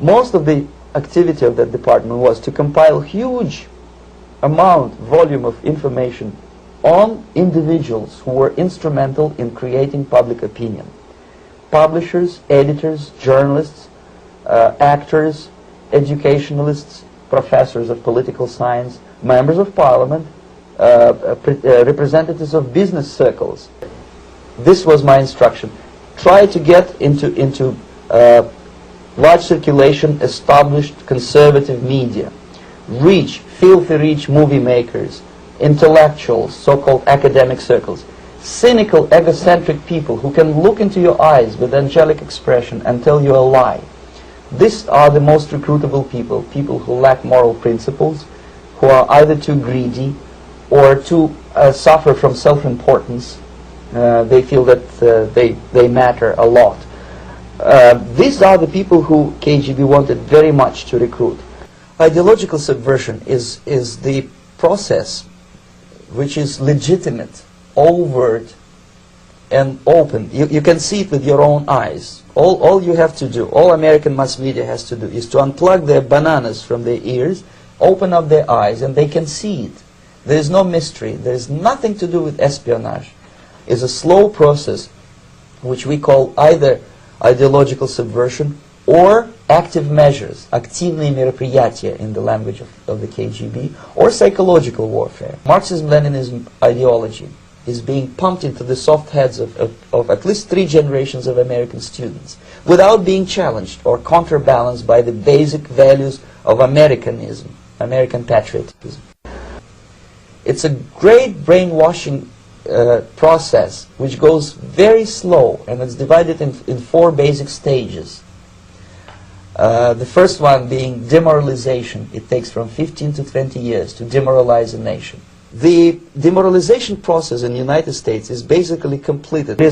Most of the activity of that department was to compile huge volume of information on individuals who were instrumental in creating public opinion. Publishers, editors, journalists, actors, educationalists, professors of political science, members of parliament, representatives of business circles. This was my instruction. Try to get into large circulation established conservative media. Filthy rich movie makers, intellectuals, so-called academic circles, cynical, egocentric people who can look into your eyes with angelic expression and tell you a lie. These are the most recruitable people, people who lack moral principles, who are either too greedy or too suffer from self-importance. They feel that they matter a lot. These are the people who KGB wanted very much to recruit. Ideological subversion is the process which is legitimate, overt, and open. You can see it with your own eyes. All you have to do, all American mass media has to do, is to unplug their bananas from their ears, open up their eyes, and they can see it. There is no mystery. There is nothing to do with espionage. It's a slow process which we call either ideological subversion or active measures, активные мероприятия in the language of the KGB, or psychological warfare. Marxism-Leninism ideology is being pumped into the soft heads of at least 3 generations of American students without being challenged or counterbalanced by the basic values of Americanism, American patriotism. It's a great brainwashing process which goes very slow, and it's divided in 4 basic stages. The first one being demoralization. It takes from 15 to 20 years to demoralize a nation. The demoralization process in the United States is basically completed. The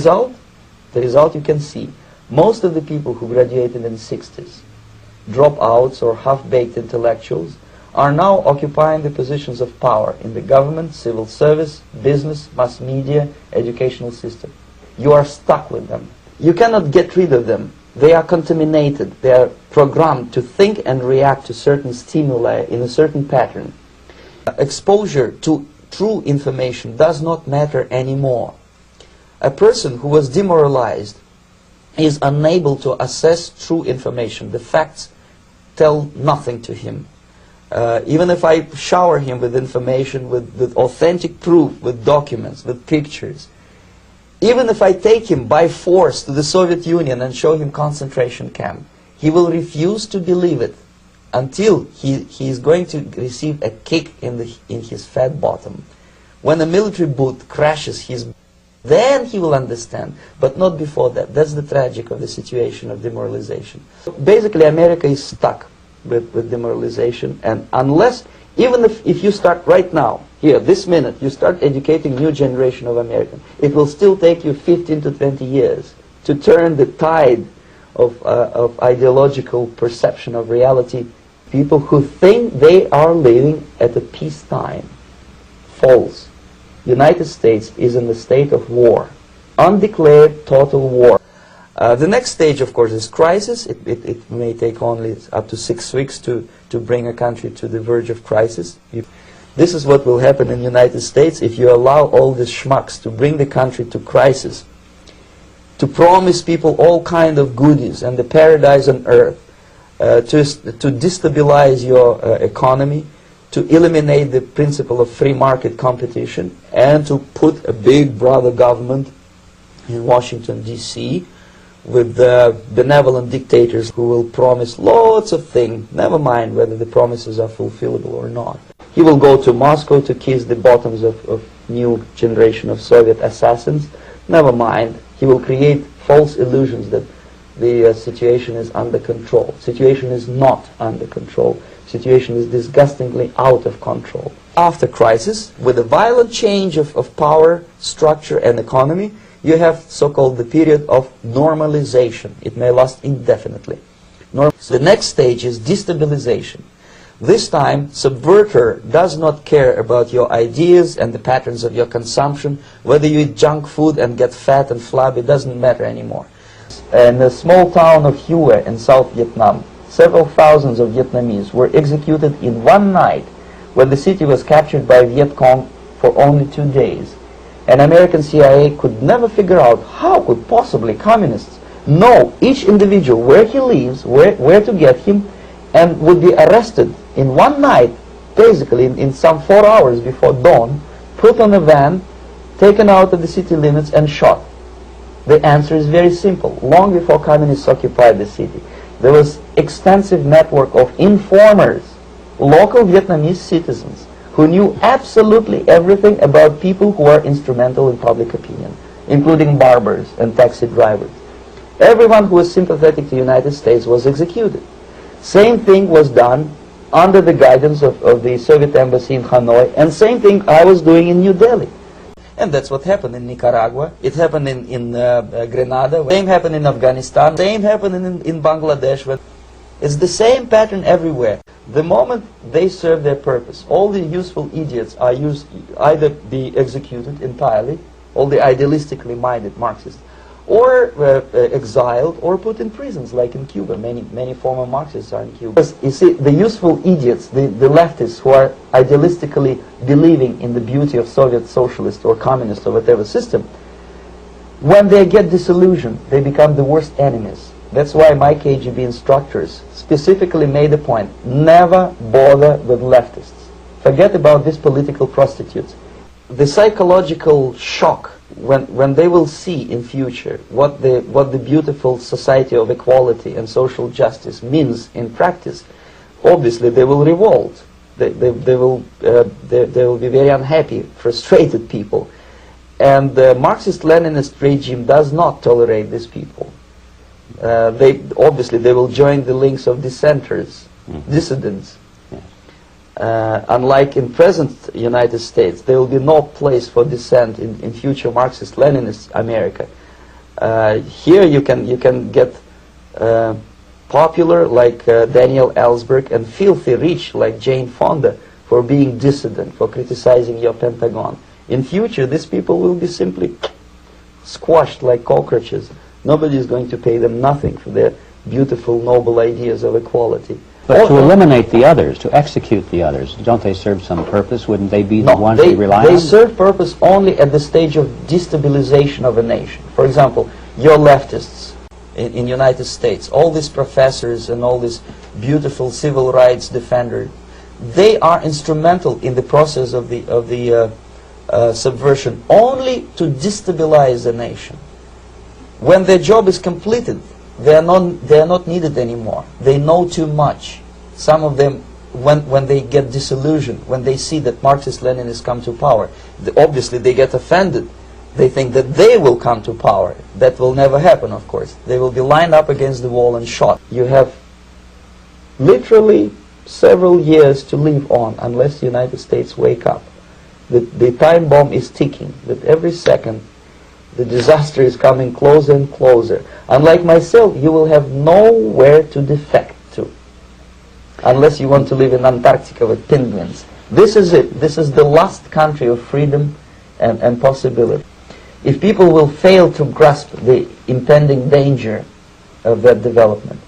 result you can see. Most of the people who graduated in the 60s, dropouts or half-baked intellectuals, are now occupying the positions of power in the government, civil service, business, mass media, educational system. You are stuck with them. You cannot get rid of them. They are contaminated. They are programmed to think and react to certain stimuli in a certain pattern. Exposure to true information does not matter anymore. A person who was demoralized is unable to assess true information. The facts tell nothing to him. Even if I shower him with information, with authentic proof, with documents, with pictures, even if I take him by force to the Soviet Union and show him concentration camp, he will refuse to believe it until he is going to receive a kick in his fat bottom. When a military boot crashes then he will understand, but not before that. That's the tragic of the situation of demoralization. Basically, America is stuck with demoralization, and unless, even if you start right now, here, this minute, you start educating new generation of Americans, it will still take you 15 to 20 years to turn the tide of ideological perception of reality. People who think they are living at a peacetime. False. United States is in a state of war. Undeclared total war. The next stage, of course, is crisis. It may take only up to 6 weeks to bring a country to the verge of crisis. This is what will happen in the United States if you allow all these schmucks to bring the country to crisis, to promise people all kind of goodies and the paradise on earth, to destabilize your economy, to eliminate the principle of free market competition, and to put a big brother government in Washington, D.C., with benevolent dictators who will promise lots of things, never mind whether the promises are fulfillable or not. He will go to Moscow to kiss the bottoms of new generation of Soviet assassins, never mind. He will create false illusions that the situation is under control. Situation is not under control. Situation is disgustingly out of control. After crisis, with a violent change of power, structure, and economy, you have so-called the period of normalization. It may last indefinitely. The next stage is destabilization. This time, subverter does not care about your ideas and the patterns of your consumption. Whether you eat junk food and get fat and flabby, doesn't matter anymore. In the small town of Hue in South Vietnam, several thousands of Vietnamese were executed in one night when the city was captured by Viet Cong for only 2 days. And American CIA could never figure out how could possibly communists know each individual, where he lives, where to get him, and would be arrested in one night, basically in some 4 hours before dawn, put on a van, taken out of the city limits and shot. The answer is very simple. Long before communists occupied the city, there was extensive network of informers, local Vietnamese citizens, who knew absolutely everything about people who are instrumental in public opinion, including barbers and taxi drivers. Everyone who was sympathetic to the United States was executed. Same thing was done under the guidance of the Soviet embassy in Hanoi, and same thing I was doing in New Delhi. And that's what happened in Nicaragua. It happened in Grenada. Same happened in Afghanistan. Same happened in Bangladesh. It's the same pattern everywhere. The moment they serve their purpose, all the useful idiots are either be executed entirely, all the idealistically minded Marxists, or exiled or put in prisons, like in Cuba. Many former Marxists are in Cuba. Because, you see, the useful idiots, the leftists who are idealistically believing in the beauty of Soviet socialist or communist or whatever system, when they get disillusioned, they become the worst enemies. That's why my KGB instructors specifically made a point: never bother with leftists. Forget about these political prostitutes. The psychological shock when they will see in future what the beautiful society of equality and social justice means in practice, obviously they will revolt. They will be very unhappy, frustrated people, and the Marxist-Leninist regime does not tolerate these people. They will join the links of dissenters, dissidents. Unlike in present United States, there will be no place for dissent in future Marxist-Leninist America. Here you can get popular like Daniel Ellsberg and filthy rich like Jane Fonda for being dissident, for criticizing your Pentagon. In future, these people will be simply squashed like cockroaches. Nobody is going to pay them nothing for their beautiful, noble ideas of equality. But to eliminate the others, to execute the others, don't they serve some purpose? Wouldn't they be the ones they rely on? They serve purpose only at the stage of destabilization of a nation. For example, your leftists in the United States, all these professors and all these beautiful civil rights defenders, they are instrumental in the process of the subversion only to destabilize the nation. When their job is completed, they are not needed anymore. They know too much. Some of them, when they get disillusioned, when they see that Marxist-Leninists come to power, obviously they get offended. They think that they will come to power. That will never happen, of course. They will be lined up against the wall and shot. You have literally several years to live on unless the United States wake up. The time bomb is ticking, that every second the disaster is coming closer and closer. Unlike myself, you will have nowhere to defect to, unless you want to live in Antarctica with penguins. This is it. This is the last country of freedom and possibility. If people will fail to grasp the impending danger of that development,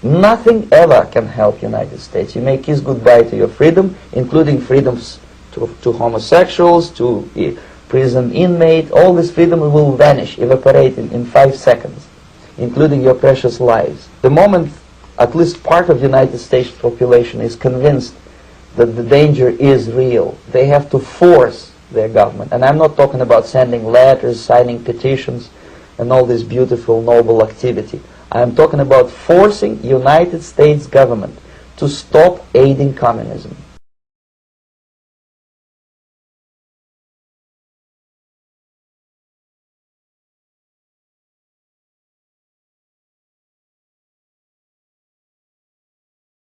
nothing ever can help United States. You may kiss goodbye to your freedom, including freedoms to homosexuals, to prison inmate. All this freedom will vanish, evaporate in 5 seconds, including your precious lives. The moment at least part of the United States population is convinced that the danger is real, they have to force their government. And I'm not talking about sending letters, signing petitions, and all this beautiful, noble activity. I'm talking about forcing United States government to stop aiding communism.